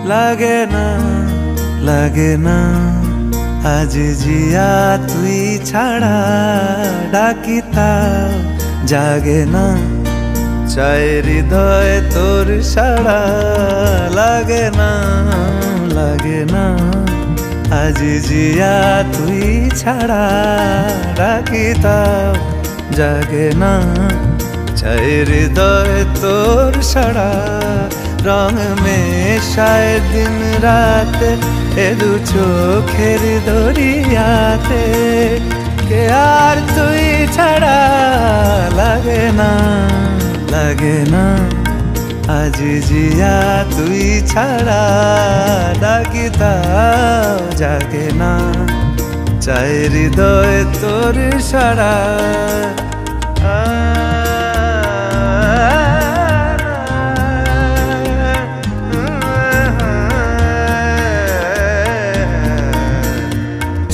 লাগে না লাগে না আজ জিয়া তুই ছাড়া ডাকি তাও জাগে না চাই হৃদয় তোর সাড়া লাগে না লাগে না আজ জিয়া তুই ছাড়া ডাকি তাও জাগে না চাই হৃদয় তোর সাড়া রং মেশায় দিন রাত এ দু চোখের দরিয়াতে কে আর তুই ছাড়া লাগে না লাগে না আজ জিয়া তুই ছাড়া ডাকি তাও জাগে না চাই হৃদয় তোর সাড়া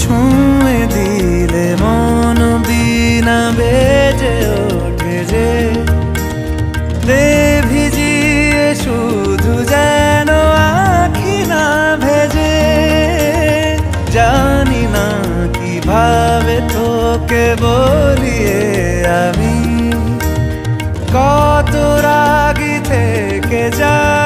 ছুঁয়ে দিলে মন বিনা বেজে ওঠে যে দে ভিজিয়ে শুধু যেন আখি না ভেজে জানি না কিভাবে তোকে বলিয়ে আমি কত রাগি থেকে যা